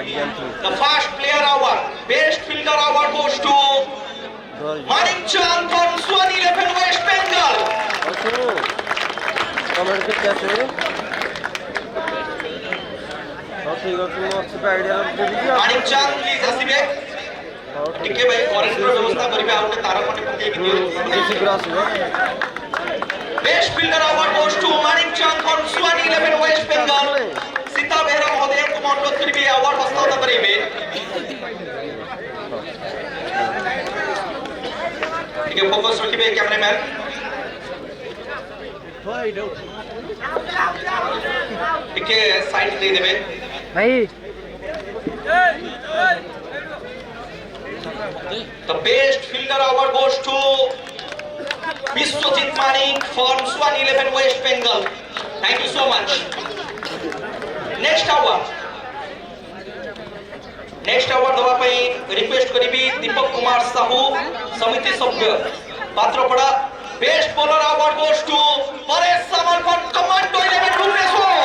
The first player award, best fielder award goes to Manik Chand from Swan 11 West Bengal. Manik Chand, please ଆସିବେ ଟିକେ ଭାଇ କରେଣ୍ଟର ବ୍ୟବସ୍ଥା କରିବେ ଆଉ ଗୋଟେ ତାର ପଟେ ପକେଇକି ଦିଅ Best fielder award goes to Manik Chand from Swan 11 West Bengal. Sita Behera महोदय को अनुरोध करिबे अवार्ड हस्तांतर करिबे ठीक है फोकस रखिबे कैमरामैन ठीक है साइड दे देबे भाई The best fielder award goes to Biswajit Manik from Swan 11 West Bengal. Thank you so much. Next award दवा पई रिक्वेस्ट करिबी दीपक कुमार साहू समिति सभ्य Patrapada best bowler award goes to Paresh Samal from commando 11 Bhubaneswar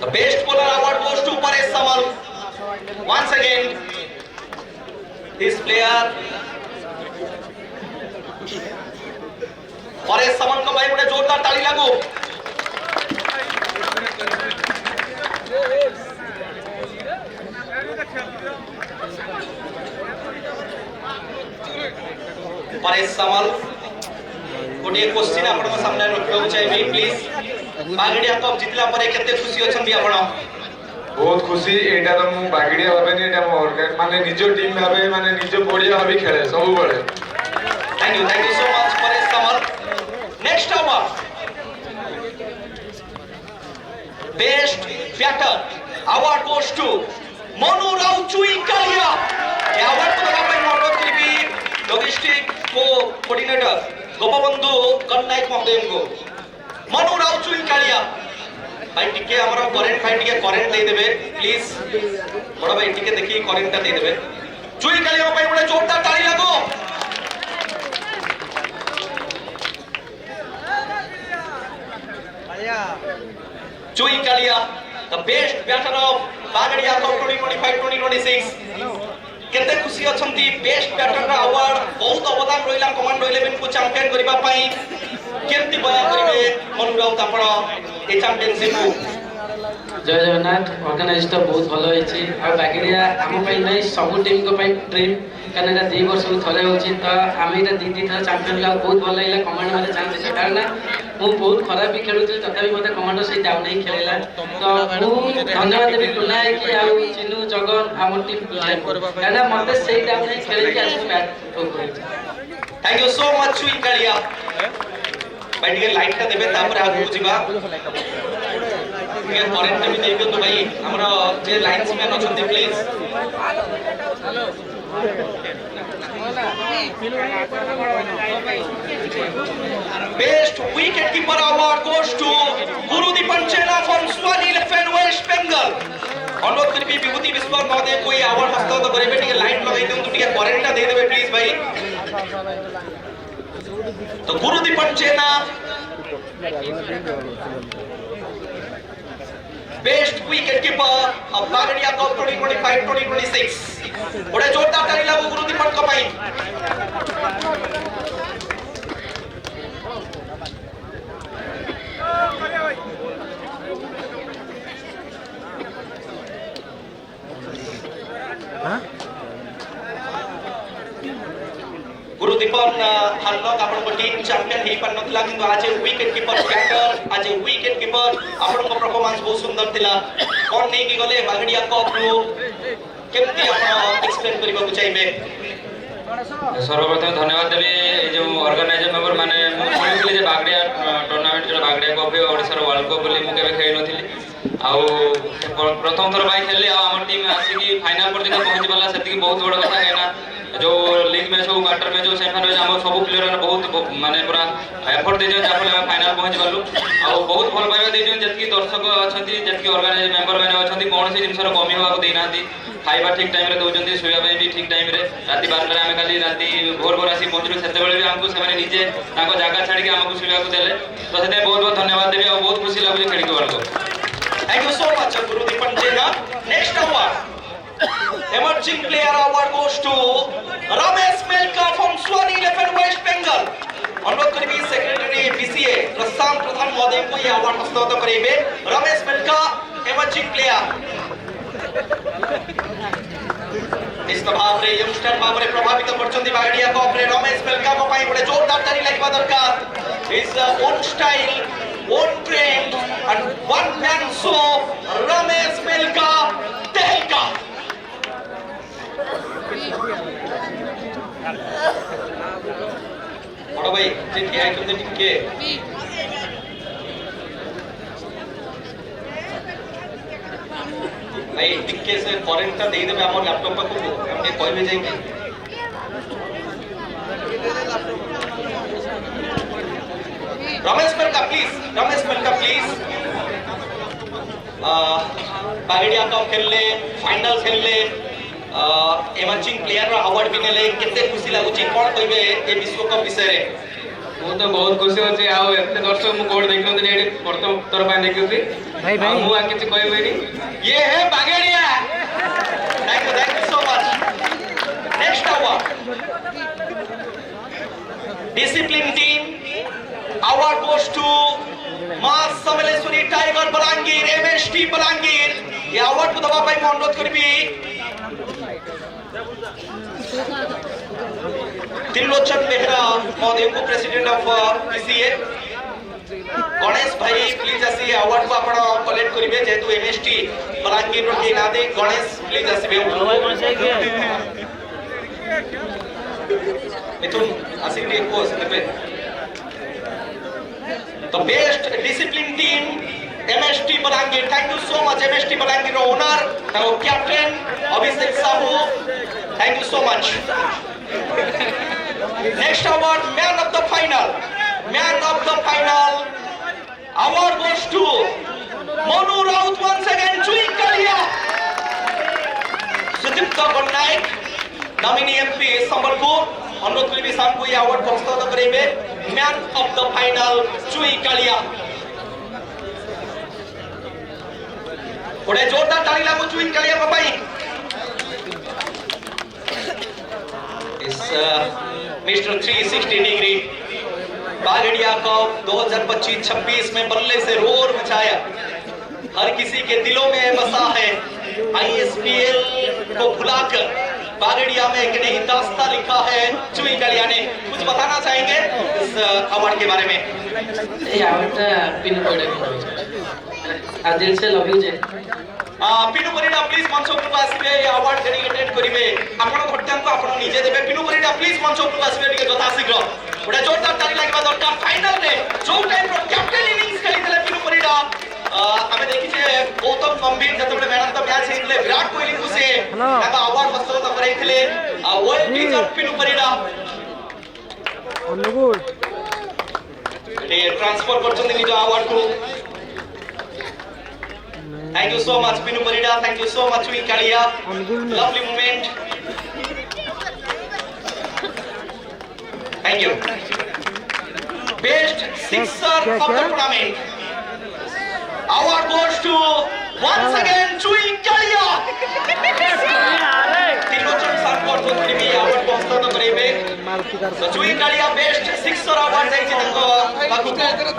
The best bowler award goes to Paresh Samal. Once again this player Paresh Samal को भाई बड़े जोरदार ताली लागू परेश सामल गोटे क्वेश्चन आपन सामने रखियो चाहिए प्लीज बागड़िया कप जितला परे केते खुशी अछंती आपण बहुत खुशी एटा तो मु बागड़िया भाबेनी एटा मोर माने निजो टीम भाबे माने निजो पड़िया भाबी खेले सब बळे thank you so much Paresh Samal next award best batter award goes to Manu Rao Chui Kalia ये अवार्ड को दबा पे अनुरोध करिबी लॉजिस्टिक को कोऑर्डिनेटर गोपबंधु कन्नायक महोदय को मनु राव चुई कालिया भाई टिके हमरो करेंट भाई टिके करेंट दे देबे प्लीज बड़ा भाई टिके देखि करेंट दे देबे चुई कालिया भाई बड़े जोरदार ताली लागो Chui Kalia the best batter of Bagadia cup 2025-2026 केते खुशी अछंती बेस्ट बैटर का अवार्ड बहुत अवदान रहिला कमांडो 11 को चैंपियन करिबा पई केमती बया करिवे मनुराव तापण ए चैंपियनशिप को जय जगन्नाथ ऑर्गेनाइज तो बहुत भलो होईची आ बागड़िया हम पई नै सब टीम को पई ड्रीम कनेडा 2 वर्ष थरे होची त आमे इटा दी थरा चैंपियन ला बहुत भलो लागला कमांडो माने चांस दे कारण मु बहुत खराब भी खेलुथि तथापि मते कमांडो से डाउन नहीं खेलेला तो मु धन्यवाद देबी टुनाय कि आ चिनु जगन हम टीम कारण मते से डाउन नहीं खेले कि आज match thank you so much Chui Kalia भाई टिके लाइट ता देबे तापर आगु जिबा ये करेंट भी देबे तो भाई हमरा जे लाइन्समैन अछंती please best wicket keeper award goes to Gurudipan Chela from Swan 11 West Bengal अनुरोध करिबी विभूति विश्वास महोदय कोई अवार्ड हस्तांतर करिबे टिके लाइट लगाई दियंतु टिके करेंट दे देबे प्लीज भाई तो गुरुदीपन चेला best wicket keeper of Bagadia cup 2025-2026 बड़े जोरदार ताली लागो गुरुदीपन को भाई गुरुदीपन हल्लक आपण को टीम चैंपियन हे पर नथला किंतु आज विकेट कीपर बैटर आज विकेट कीपर आपण को परफॉर्मेंस बहुत सुंदर थिला कोन नै की गले बागड़िया कप रो केमती आपण एक्सप्लेन करबा को चाहिबे सर्वप्रथम धन्यवाद देबी जो ऑर्गेनाइजर मेंबर माने मुझे जे बागड़िया टूर्नामेंट जो Bagadia cup Odisha world cup बोली मु केबे खेइ नथिली आउ प्रथम थर बाई खेलली आ हमर टीम आसी की फाइनल पर दिन पहुंची वाला सेति बहुत बड़ कथा है ना जो लीग मैच हो क्वार्टर मैच हो सेमीफाइनल मैच हम सब प्लेयर बहुत माने पूरा एफर्ट देजन जा फले फाइनल पहुंच गलु आ बहुत भल पाइबा देजन जतकी दर्शक अछंती जतकी ऑर्गेनाइज मेंबर माने अछंती कोन से जिंसर कमी होबा को देनाती खाइबा ठीक टाइम रे दउजंती सोया पे भी ठीक टाइम रे राती 12 रे हमें खाली राती भोर भोर आसी पहुंचलु सेते बेले भी हमको सेमाने नीचे ताको जागा छाड़ी के हमको सोया को देले तो सेते बहुत बहुत धन्यवाद देबी आ बहुत खुशी लागु खेली के वाला को Thank you so much, Guru Dipan Jena. Next award, Emerging Player Award goes to Ramesh Melka from Swan 11 West Bengal. अनुरोध करी सेक्रेटरी बीसीए प्रशांत प्रधान महोदय को ये अवार्ड हस्तांतरित करेंगे। रमेश मेलका एमर्जिंग प्लेयर इस भाव रे यंगस्टर भाव रे प्रभावित करचंदी बागड़िया को अपने रमेश मेलका को पाई बड़े जोरदार ताली लगवा दरकार। His own style, own trend and one man show Ramesh Melka Tehelka. बड़ा भाई जे क्या है तुमने टिके भाई टिके से फॉरेन का दे देबे हमर लैपटॉप पर को हमके कहबे जाई रमेश मेलका प्लीज बागड़िया कप खेलले फाइनल खेलले एमर्जिंग प्लेयर अवार्ड भी नेले केते खुशी लागुची कोन कहबे ए विश्व कप विषय रे मु तो बहुत खुशी होची आ एते दर्शक मु कोड देखन एडी प्रथम थर पाए देखुती भाई मु आ किछ कहबेनी ये है Bagadia thank you so much next award discipline team award goes to मास समलेश्वरी टाइगर बलांगीर एमएसटी बलांगीर ये अवार्ड को दबा पाई मैं अनुरोध करबी त्रिलोचन बेहरा महोदय को प्रेसिडेंट ऑफ पीसीए गणेश भाई प्लीज आसी अवार्ड को आपण कलेक्ट करिवे जेतु एमएसटी बलांगीर रो के नादे गणेश प्लीज आसीबे मिथुन आसीबे को आसीबे The best discipline team MST Balangir. Thank you so much MST Balangir owner and captain Abhishek Sahu. Thank you so much. Next award, man of the final. Award goes to Monu Raut once again. Chewing Kalia. Sudipta Gondaik, nominee MP Sambalpur. अनुरोध करी साहब को ये award हस्तांतरित करेंगे man of the final चुई कालिया बड़े जोरदार ताली लागो चुई कालिया को भाई इस मिस्टर 360 डिग्री बागड़िया कप 2025-26 में बल्ले से रोर मचाया हर किसी के दिलों में बसा है आईएसपीएल को भुलाकर बागड़िया में एक नई दास्तां लिखा है चुई कालिया ने कुछ बताना चाहेंगे इस अवार्ड के बारे में ये अवार्ड पिनु परिडा आ दिल से लव यू जे पिनु परिडा प्लीज मंच पर आसीबे ये अवार्ड डेडिकेटेड करिवे आपण घटन को आपण निजे देबे पिनु परिडा प्लीज मंच पर आसीबे टिके यथा शीघ्र बड़ा जोरदार ताली लागबा दरकार फाइनल रे जो टाइम रो कैप्टन इनिंग्स खेली देले पिनु परिडा हमें देखी जे गौतम गंभीर जतबे मैन ऑफ द मैच हेतले विराट कोहली को से ताका अवार्ड हस्तांतरित करैथिले वर्ल्ड टीचर पिनु परिडा अनुगुड ए ट्रांसफर करछन निज अवार्ड को thank you so much Pinu Parida thank you so much वी Kalia lovely moment thank you best sixer of the tournament award goes to once again Chui Kalia Trilochan Sarkar जो टीवी अवार्ड को हस्तांतरित करेंगे तो चुई कालिया बेस्ट सिक्सर अवार्ड जाई तंको बाकू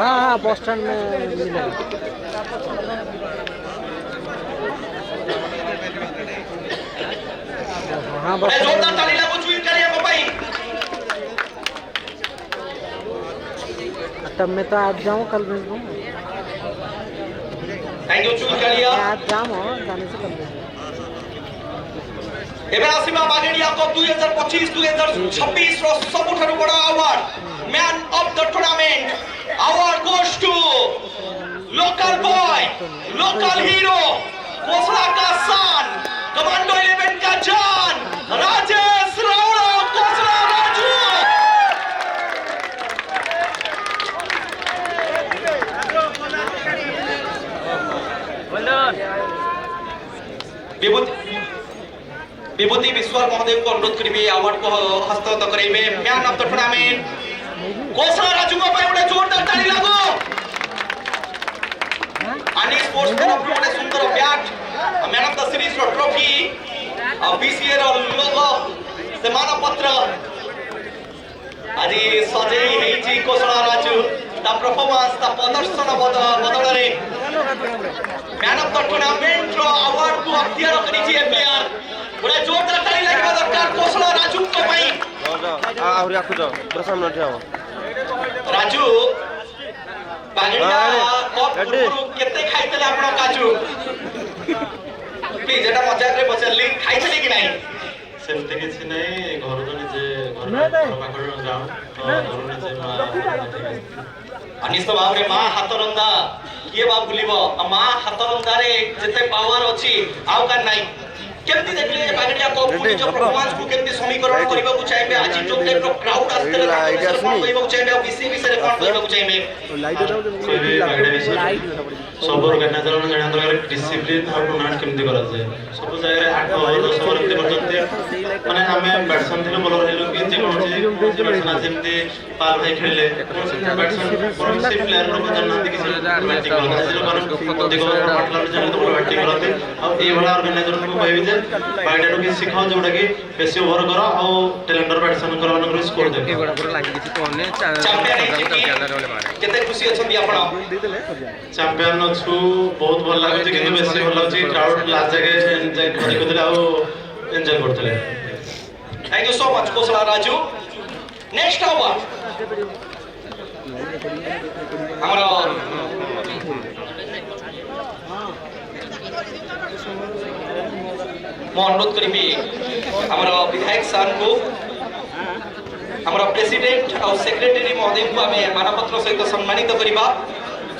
हां बस स्टैंड में मिले हां बस जोरदार ताली लागो चुई कालिया को भाई तब मैं तो आज जाऊं कल भेज दूं थैंक यू चुई कालिया आज जाऊं जाने से कल भेज एबे आसीबा बागड़िया कप 2025-2026 रो सबुठारु बड़ा award man of the tournament award goes to local boy local hero Kosala का सान कमांडो 11 का जान राजेश रावड़ा विभूति विश्वाल महोदय को अनुरोध करिबे अवार्ड को हस्तांतर करेबे मैन ऑफ द टूर्नामेंट कोसला राजू को पाए बड़े जोरदार ताली लागो आणि स्पोर्ट्स तरफ बड़े सुंदर bat man of the series रो ट्रॉफी बीसीए रो लोगो से मानपत्र आज सजे हेची कोसला राजू ता परफॉर्मेंस ता प्रदर्शन बदल रे मैन ऑफ द टूर्नामेंट रो अवार्ड को अख्तियार करी छी प्लेयर बड़े जोरदार ताली लागबा दरकार कोसला राजू को पाई आहुरी आखु जाओ प्रसन्न न जाओ राजू बागेड़ा कप गुरु केते खाइतले आपण काजू प्लीज एटा मजाक रे पछरली खाइतले कि नाही सेमते किछि नै घर तो निजे घर पाखर गाँव तो घर निजे अनिष्ट भाव रे मां हाथ रंदा किए बा भूलिबो मां हाथ रंदा रे जते पावर अछि आउ का नाही केमती देखले बागेड़ा कप गुरु जो परफॉर्मेंस को केमती समीकरण करबा को चाहिबे आज जो टाइप रो क्राउड आस्तले करबा को चाहिबे बीसी विषय रे कोन करबा को चाहिबे लाइट दाও कोई भी बागेड़ा विषय सब ऑर्गेनाइजर ने जाना दरकार डिसिप्लिन और टूर्नामेंट केमती करा जाय सब जगह 8 ओवर 10 ओवर केमती करते माने हमें बैट्समैन थिलो बॉलर हेलो कि जे कोन बैट्समैन जेमती पाल भाई खेले बैट्समैन कोन से प्लेयर रो बदल नथि कि बैटिंग करते जे कोन देखो मतलब जाने तो बैटिंग करते अब ए वाला ऑर्गेनाइजर को कहबी जे बागेड़ा को सिखाओ जोटा कि बेसी ओवर करो और टैलेंटर बैट्समैन करवान को स्कोर दे एगोडा पूरा लागि किछि कोने केते खुशी अछंती आपण चैंपियन अछु बहुत भल लागै छै किंतु बेसी भल लागै छै क्राउड लास्ट जगह एंजॉय करथले आ एंजॉय करथले thank you so much Kosala Raju next over हमरा मैं अनुरोध करी हमारा विधायक सार को हमारा प्रेसिडेंट और सेक्रेटरी महोदय को आम मानपत्र सहित सम्मानित करवा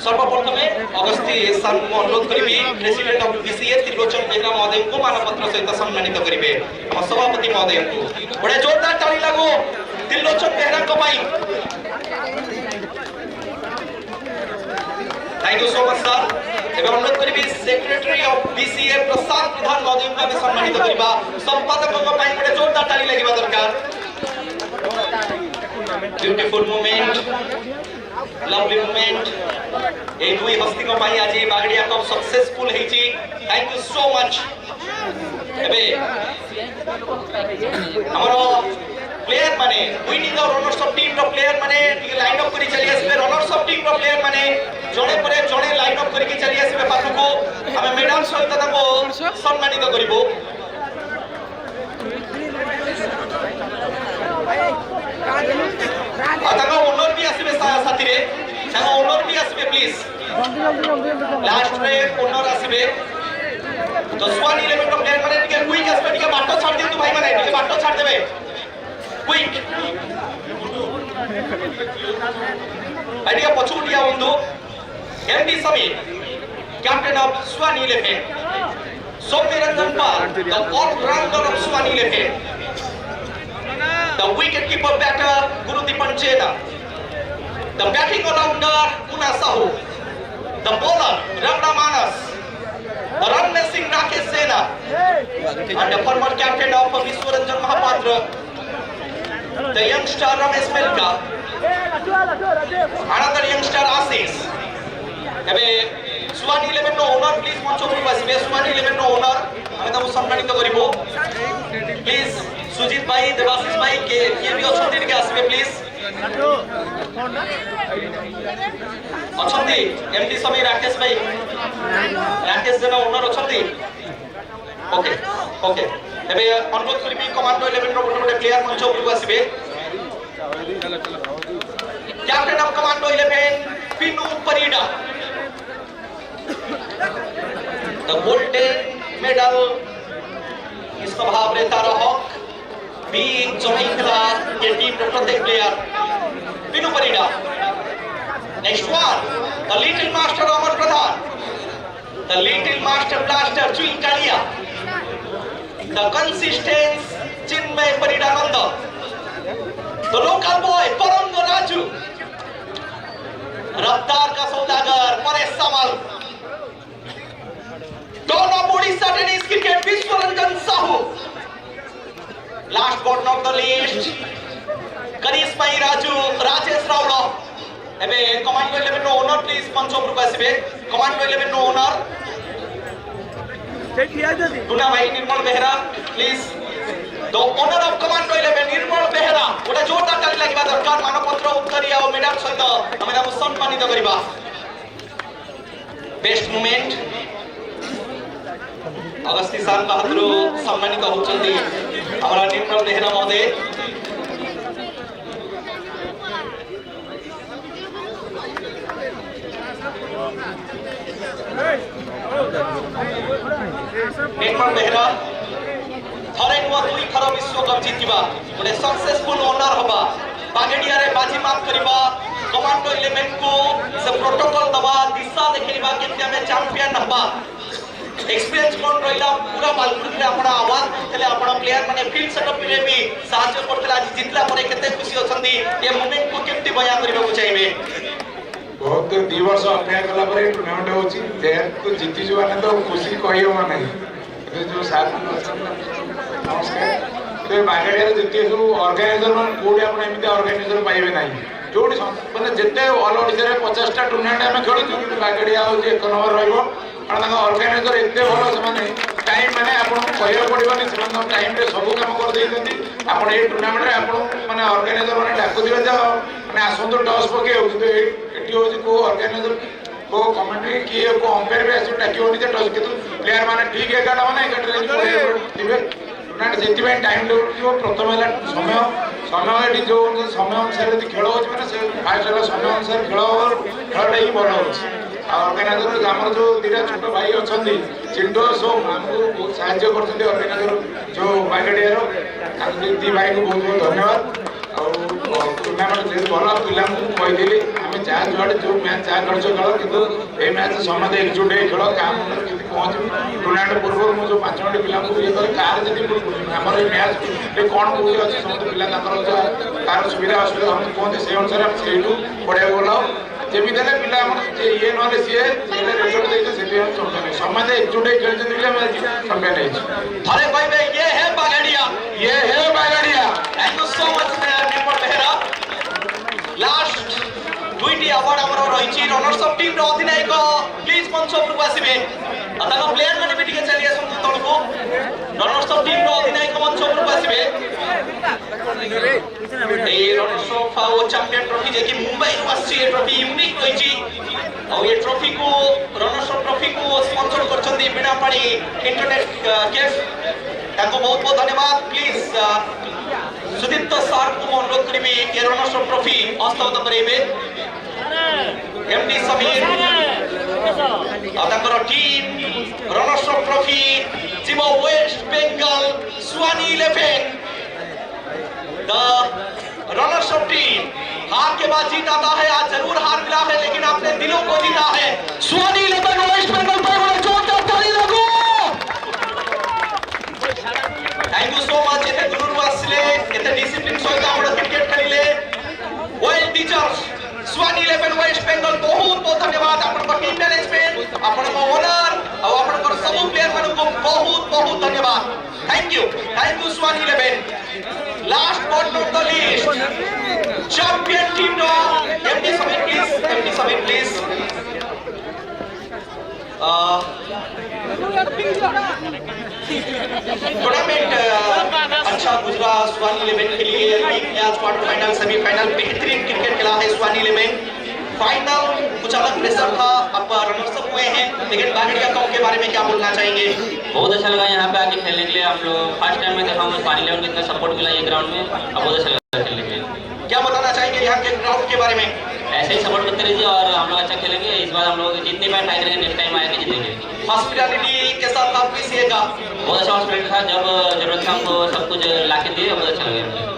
सर्वप्रथम अगस्ती सार को अनुरोध करी president of BCA Trilochan Behera महोदय को मानपत्र सहित सम्मानित करेंगे हम सभापति महोदय को बड़े जोरदार ताली लागो त्रिलोचन बेहरा को पाई thank you so much sir एवं अनुरोध करी secretary of BCA Prasad Pradhan महोदय को आम सम्मानित करवा संपादक को पाई बड़े जोरदार ताली लगिबा दरकार ब्यूटीफुल मोमेंट लवली मोमेंट ए दुई हस्ती को पाई आज बागड़िया कप सक्सेसफुल हेची थैंक यू सो मच एबे हमरो प्लेयर माने winning the runners up team रो प्लेयर माने लाइन अप करी चली आसबे रनर्स ऑफ टीम रो प्लेयर माने जणे परे जणे लाइन अप करी चली आसबे पाखु को हमें मेडल सहित ताको सम्मानित करिवो ताको ओनर भी आसबे साथी रे ताको ओनर भी आसबे प्लीज लास्ट रे ओनर आसबे तो स्वान 11 रो प्लेयर माने टिके क्विक आसबे टिके बाटो छाड़ दियौ भाई माने टिके बाटो छाड़ देबे क्विक आइडिया पछुटिया बंधु MD Sameer captain of swan 11 Soumya Ranjan Pal the all-rounder of swan 11 the wicket keeper batter Guru Dipan Chena, the batting all-rounder Una Sahu, the bowler Ramna Manas, the run-missing Rakesh Sena, and the former captain of Vishwaranjan Mahapatra, the youngster Ramesh Melka, another youngster Ashish. Ebe Swan 11 no owner please मंच पर बसिबे Swan 11 no owner हमें ताको सम्मानित करिवो please Sujit भाई देवाशीष भाई के भी अछंती के आसबे प्लीज अछंती एमडी समीर राकेश भाई राकेश जना ओनर अछंती ओके ओके एबे अनुरोध करबी कमांडो 11 रो गोटे प्लेयर मंच पर आसबे captain of commando 11 Pinu Parida the golden medal इस स्वभाव रे तार हक बी जमैखला के टीम रो प्रत्येक player Pinu Parida next one the little master Amar Pradhan the little master blaster Chui Kalia the consistence Chinmay Paridananda the local boy Parang Raju रफ्तार का सौदागर Paresh Samal don of Odisha tennis cricket Biswaranjan Sahu Last but not the least, Karismai Raju, Rajesh Ravla. Ebe Commando 11 no owner, please manch upru asibe. Commando 11 no owner. Tuna bhai Nirmal Behra, please. The owner of Commando 11 Nirmal Behra. Oda jorda tali lagiba darkar manopatra uttariya o medal saହିତ ame taku सम्मानित करिबा. Best moment. अगस्त किसान बहादुर सम्मानित होचंदी हमारा निर्मल बेहरा महोदय निर्मल बेहरा थरे नुआ दुई थर विश्व कप जीतिबा गोटे सक्सेसफुल ओनर हबा बागेडिया रे बाजी मात करिबा कमांडो 11 को से प्रोटोकॉल दबा दिशा देखिबा केते हमें चैंपियन हबा एक्सपीरियंस कोन रहिला पूरा बालकुट रे आपण आवाज देले आपण प्लेयर माने फील्ड सेटअप रे भी सहायता करतला आज जितला परे केते खुशी होछंदी ये मोमेंट को केमती बयान करबा को चाहिबे बहुत 2 वर्ष अपेक्षा कला पर टूर्नामेंट होची प्लेयर को जीती जो माने तो खुशी कहियो माने जो साथ नमस्कार तो बागेडिया रे जीती जो ऑर्गेनाइजर मन कोडी आपण एमिते ऑर्गेनाइजर पाइबे नाही जोडी माने जते ऑल ओडिसा रे 50 टा टूर्नामेंट हमें खेलु बागेडिया हो जे 1 नंबर रहइबो ऑर्गेनाइजर एते भलो से माने टाइम माने आपन कहयो पड़िबनी से टाइम रे सब काम कर देइतंती आपन ए टूर्नामेंट रे आपन माने ऑर्गेनाइजर माने डाकु दिबे जा माने आसंतो टॉस पके हो किंतु एटी हो को ऑर्गेनाइजर को कमेंट्री की को अंपायर भी आसु डाकियोनी जे टॉस किंतु प्लेयर माने ठीक एगाटा माने एगाटा रे दिबे टूर्नामेंट जेति में टाइम देउ प्रथम हला समय जो समय अनुसार यदि खेल हो माने से फास्ट हला समय अनुसार खेलटा ही भलो होछि ऑर्गेनाइजर हमर जो दिरा छोट भाई अछंती चिंटो सो हमको बहुत सहायता करछंती ऑर्गेनाइजर जो बागेडिया रो दी भाई को बहुत बहुत धन्यवाद और टूर्नामेंट जे भला पिला को कहि देली हमें चार जोड़ जो मैच चार करछ खेल किंतु ए मैच समझ एकजुट हे खेल काम किति पहुंच टूर्नामेंट पूर्व मु जो 5 मिनट पिला को ये कर कार जति हमर ए मैच रे कोन कोइ अछि समस्त पिला ताकर कार सुविधा असुविधा हम पहुंच से अनुसार हम सेटू पड़े बोला जेबी देले पिला मन ये नले सिए सेले रिजल्ट देते सेते हम चंपियन समझ एकजुट हे खेल जति पिला मैच चंपियन हे थारे कहबे ये है Bagedia thank you so much Nirmal Behera last दुईटी अवार्ड हमरो रहिछि रनर्स अफ टीम रो अधिनायक प्लीज मंच ऊपर आसीबे अतका प्लेयर माने भी टिके चली आसु तळको रनर्स अफ टीम रो अधिनायक मंच ऊपर आसीबे ए रनर्स अफ ओ चैंपियन ट्रॉफी जे कि मुंबई रो आसी ए ट्रॉफी यूनिक रहिछि और ये ट्रॉफी को रनर्स अफ ट्रॉफी को स्पॉन्सर करछन्ती बिनापाड़ी इंटरनेट केफ ताको बहुत बहुत धन्यवाद प्लीज सुदीप्त सर को अनुरोध करिबी ए रनर्स अफ ट्रॉफी हस्तागत करेबे एमडी समीर ताकर टीम रनर्स अफ ट्रॉफी जीव वेस्ट बंगाल स्वानी 11 द रनर्स अफ टीम हार के बाद जीत आता है आज जरूर हार मिला है लेकिन आपने दिलों को जीता है स्वानी 11 वेस्ट बंगाल पर जोरदार ताली लगो थैंक यू सो मच एते गुरुर वासले एते डिसिप्लिन सहित हमर क्रिकेट खेलिले वेल टीचर्स स्वानी 11 वेस्ट बंगाल बहुत बहुत धन्यवाद आपन टीम मैनेजमेंट आपन ओनर और आपन सब प्लेयर मानन को बहुत बहुत धन्यवाद थैंक यू स्वानी 11 last but not the least champion team नो एमडी समीर प्लीज टूर्नामेंट अच्छा गुजरा स्वानी 11 के लिए मैच क्वार्टर फाइनल सेमीफाइनल बेहतरीन क्रिकेट खेला है स्वानी 11 फाइनल कुछ अलग प्रेशर था अब रनर्स अप हुए हैं लेकिन बागेडिया कप के बारे में क्या बोलना चाहेंगे बहुत अच्छा लगा यहाँ पे आके खेलने के लिए हम लोग फर्स्ट टाइम में देखा हूँ स्वानी 11 को इतना सपोर्ट मिला ये ग्राउंड में अब बहुत अच्छा लगा खेलने के लिए क्या बताना चाहेंगे यहाँ के ग्राउंड के बारे में ऐसे ही सपोर्ट करते रहिए और हम लोग अच्छा खेलेंगे इस बार हम लोग जितनी बार ट्राई करेंगे नेक्स्ट टाइम आएंगे जीतेंगे हॉस्पिटैलिटी के साथ आप किसीगा बहुत अच्छा हॉस्पिटल था जब जरूरत था हमको सब कुछ ला के दिए बहुत अच्छा लगा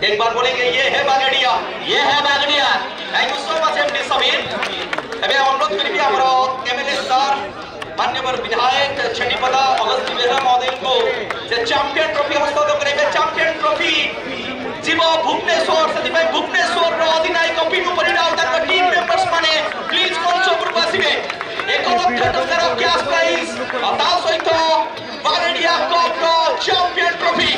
एक बार बोलेंगे ये है Bagedia thank you so much MD Samir अबे अनुरोध करिबी हमरो एमएलए सर माननीय विधायक छेडीपदा अगस्त बेहरा महोदय को जे चैंपियन ट्रॉफी हस्तांतर करेबे चैंपियन ट्रॉफी जीव भुवनेश्वर से भुवनेश्वर रो अधिनायक पिनु परिडा और तार टीम मेंबर्स माने प्लीज मंच ऊपर आसीबे 1 लाख टंकार कैश प्राइज और ता सहित बागेडिया कप रो चैंपियन ट्रॉफी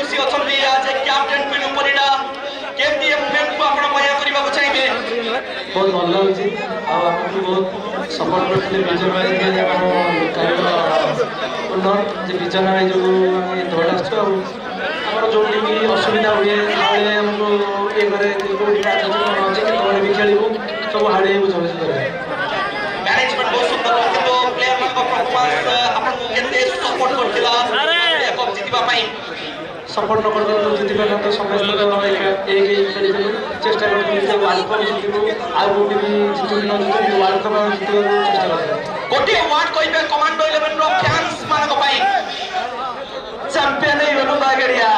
ଖୁସି ଅଛନ୍ତି ଆଜ କ୍ୟାପ୍ଟେନ ପିନୁ ପରିଡ଼ା କେମିତି ଏ ମୁଭମେଣ୍ଟକୁ ଆପଣ ବୟାନ କରିବାକୁ ଚାହିଁବେ? ବହୁତ ଭଲ ଲାଗୁଛି ଆଉ ଆମକୁ ବହୁତ ସପୋର୍ଟ କରିଥିଲେ ବିଜୟ ଭାଇ ଆମ ଲୋକାଲ ଓନର ଯେ ବିଜୟ ଭାଇ ଯୋଗୁଁ ଆମେ ଦୌଡ଼ ଆସୁଛୁ ଆଉ ଆମର ଯେଉଁଠି ବି ଅସୁବିଧା ହୁଏ ହାଳେ ଆମକୁ ଇଏ କରେ କେଉଁଠି ମ୍ୟାଚ୍ ଅଛି କ'ଣ ଅଛି କେତେବେଳେ ବି ଖେଳିବୁ ସବୁ ହାଡ଼େ ବୁଝାବୁଝି କରେ। ମ୍ୟାନେଜମେଣ୍ଟ ବହୁତ ସୁନ୍ଦର କିନ୍ତୁ ପ୍ଲେୟାରମାନଙ୍କ ପରଫର୍ମାନ୍ସ ଆପଣଙ୍କୁ କେତେ ସପୋର୍ଟ କରିଥିଲା କପ୍ ଜିତିବା ପାଇଁ? ସପୋର୍ଟ ନ କରିଦେବୁ ଜିତିପାରିନନ୍ତୁ ସମସ୍ତେ ଏକ ଖେଳିଥିଲୁ ଚେଷ୍ଟା କରିଥିଲୁ ଯେ ୱାର୍ଲଡ କପ୍ ଜିତିବୁ ଆଉ କେଉଁଠି ବି ଜିତିବୁ ନ ଜିତିବୁ କିନ୍ତୁ ୱାର୍ଲଡ କପ୍ ଆମେ ଜିତିବାକୁ ଚେଷ୍ଟା କରିଥିଲୁ। ଗୋଟିଏ ୱାର୍ଡ କହିବେ କମାଣ୍ଡୋ 11 ର ଫ୍ୟାନ୍ସ ମାନଙ୍କ ପାଇଁ ଚାମ୍ପିୟନ ହେଇଗଲୁ ବାଗେରିଆ।